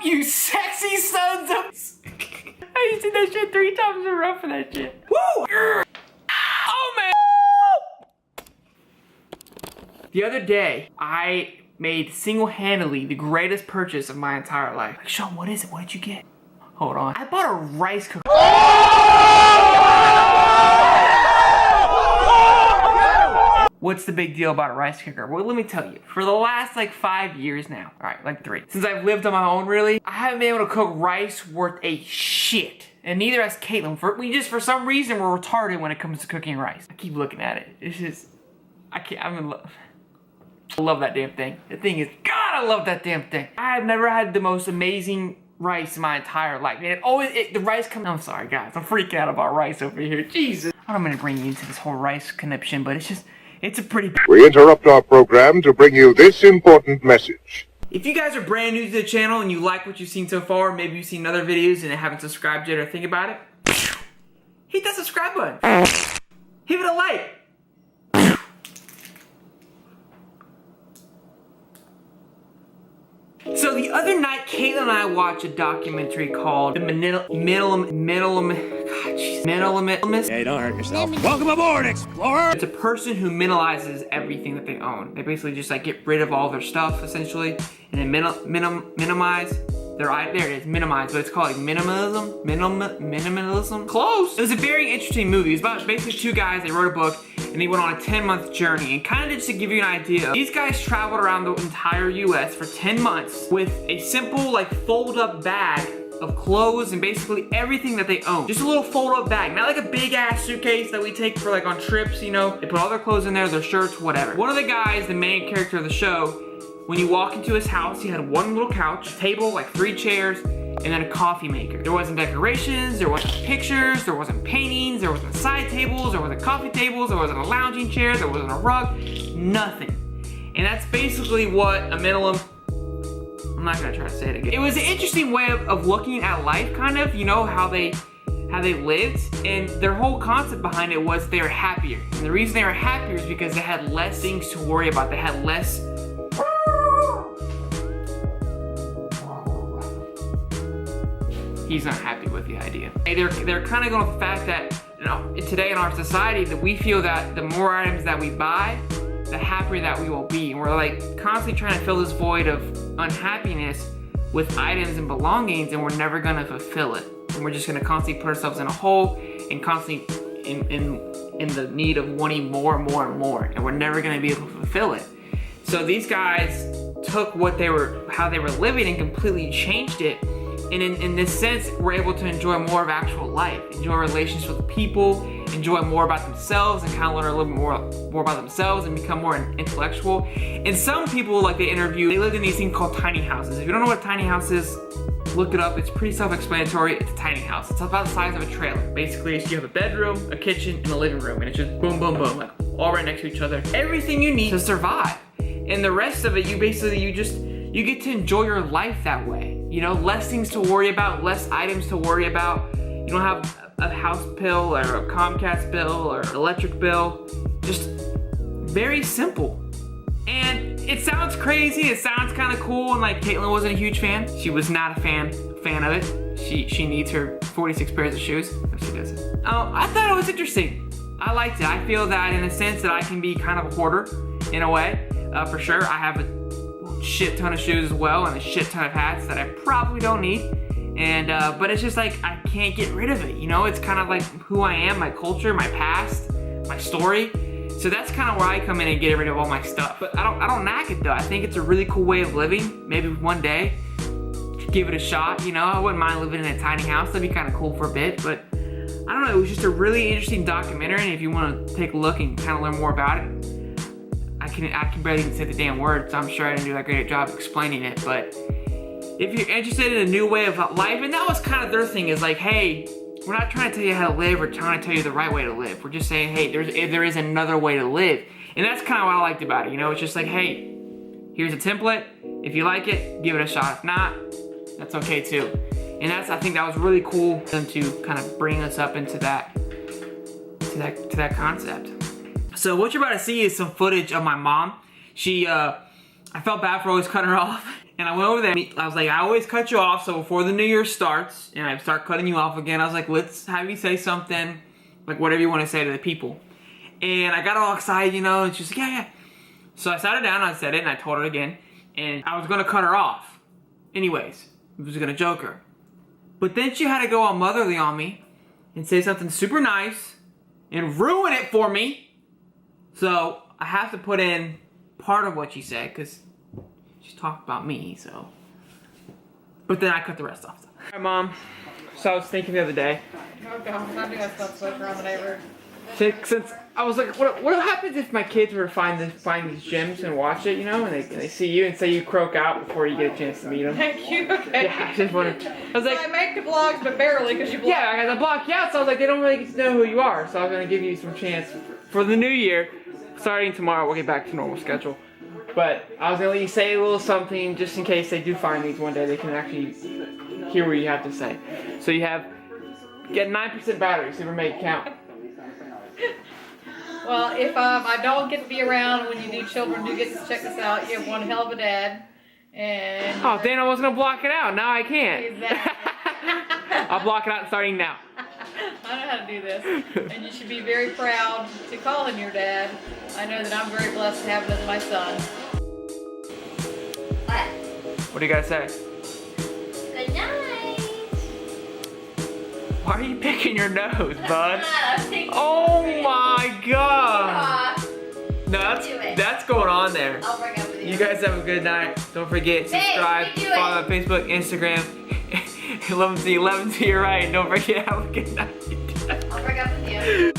you sexy sons of... I used to see that shit 3 times in a row for that shit. Woo! Oh, man! The other day, I made single-handedly the greatest purchase of my entire life. Like, Sean, what is it? What did you get? Hold on. I bought a rice cooker. What's the big deal about a rice cooker? Well, let me tell you. For the last like 5 years now, all right, like 3, since I've lived on my own, really, I haven't been able to cook rice worth a shit. And neither has Caitlin. We just, for some reason, we're retarded when it comes to cooking rice. I keep looking at it. It's just, I'm in love. I love that damn thing. The thing is, God, I love that damn thing. I have never had the most amazing rice in my entire life. And the rice comes, I'm sorry guys, I'm freaking out about rice over here. Jesus. I'm gonna bring you into this whole rice conniption, but it's a pretty... We interrupt our program to bring you this important message. If you guys are brand new to the channel and you like what you've seen so far, maybe you've seen other videos and haven't subscribed yet or think about it, hit that subscribe button. Give it a like. So the other night, Caitlin and I watched a documentary called the Minimalist. Hey, don't hurt yourself. Welcome aboard, Explorer! It's a person who minimalizes everything that they own. They basically just like get rid of all their stuff, essentially, and then minimize their, there it is, minimize, but it's called like minimalism? Close! It was a very interesting movie. It was about basically 2 guys, they wrote a book, and they went on a 10-month journey. And kind of just to give you an idea, these guys traveled around the entire US for 10 months with a simple like fold-up bag of clothes and basically everything that they own. Just a little fold-up bag, not like a big-ass suitcase that we take for like on trips, you know. They put all their clothes in there, their shirts, whatever. One of the guys, the main character of the show, when you walk into his house, he had one little couch, a table, like 3 chairs, and then a coffee maker. There wasn't decorations, there wasn't pictures, there wasn't paintings, there wasn't side tables, there wasn't coffee tables, there wasn't a lounging chair, there wasn't a rug, nothing. And that's basically what a minimalist, I'm not gonna try to say it again. It was an interesting way of looking at life, kind of, you know, how they lived, and their whole concept behind it was they were happier. And the reason they were happier is because they had less things to worry about. They had less... He's not happy with the idea. They're kind of going with the fact that, you know, today in our society, that we feel that the more items that we buy, the happier that we will be. And we're like constantly trying to fill this void of unhappiness with items and belongings, and we're never gonna fulfill it. And we're just gonna constantly put ourselves in a hole and constantly in the need of wanting more and more and more. And we're never gonna be able to fulfill it. So these guys took how they were living and completely changed it. And in this sense, we're able to enjoy more of actual life, enjoy relationships with people, enjoy more about themselves, and kind of learn a little more about themselves and become more intellectual. And some people, like they interviewed, they lived in these things called tiny houses. If you don't know what a tiny house is, look it up. It's pretty self-explanatory. It's a tiny house. It's about the size of a trailer. Basically, you have a bedroom, a kitchen, and a living room, and it's just boom, boom, boom, like all right next to each other. Everything you need to survive. And the rest of it, you get to enjoy your life that way. You know, less things to worry about, less items to worry about. You don't have a house bill or a Comcast bill or electric bill. Just very simple. And it sounds crazy, it sounds kind of cool, and like Caitlin wasn't a huge fan. She was not a fan of it. She needs her 46 pairs of shoes. No, she doesn't. I thought it was interesting. I liked it. I feel that in a sense that I can be kind of a hoarder in a way, for sure. I have a shit ton of shoes as well and a shit ton of hats that I probably don't need, and but it's just like I can't get rid of it, you know. It's kind of like who I am, my culture, my past, my story. So that's kind of where I come in and get rid of all my stuff. But I don't knock it though. I think it's a really cool way of living. Maybe one day give it a shot, you know. I wouldn't mind living in a tiny house. That'd be kind of cool for a bit. But I don't know, it was just a really interesting documentary, and if you want to take a look and kind of learn more about it, I can barely even say the damn words, so I'm sure I didn't do that great a job explaining it. But if you're interested in a new way of life, and that was kind of their thing, is like, hey, we're not trying to tell you how to live, we're trying to tell you the right way to live. We're just saying, hey, there is another way to live. And that's kind of what I liked about it, you know. It's just like, hey, here's a template. If you like it, give it a shot. If not, that's okay too. And I think that was really cool for them to kind of bring us up into that concept. So what you're about to see is some footage of my mom. I felt bad for always cutting her off. And I went over there. I was like, I always cut you off. So before the new year starts, and I start cutting you off again, I was like, let's have you say something, like whatever you want to say to the people. And I got all excited, you know, and she's like, yeah. So I sat her down, I said it, and I told her again. And I was going to cut her off. Anyways, I was going to joke her. But then she had to go all motherly on me and say something super nice and ruin it for me. So I have to put in part of what she said because she talked about me, so. But then I cut the rest off. Hi, Mom. So I was thinking the other day. Oh God, I do that stuff swept around the neighborhood. Since I was like, what happens if my kids were to find these gems and watch it, you know, and they see you and say you croak out before you get a chance to meet them? Thank you. Okay. Yeah, I just wanted. I was like, I make the vlogs, but barely because you block. yeah, I got the block. Yeah, so I was like, they don't really get to know who you are, so I was gonna give you some chance for the new year. Starting tomorrow, we'll get back to normal schedule. But I was gonna let you say a little something just in case they do find these one day. They can actually hear what you have to say. So you get 9% battery, so make it count. Well, if I don't get to be around when you new children do get to check this out, you have one hell of a dad. And Oh, then I was gonna block it out. Now I can't. Exactly. I'll block it out starting now. I know how to do this. And you should be very proud to call him your dad. I know that I'm very blessed to have him as my son. What do you guys say? Good night. Why are you picking your nose, bud? I'm taking Oh it. my god! Aw, No, do it. that's going on there. I'll break up with you. You guys have a good night. Don't forget, subscribe, you do it. follow on Facebook, Instagram. 11 to your right. Don't forget, have a good night. I'll break up with you.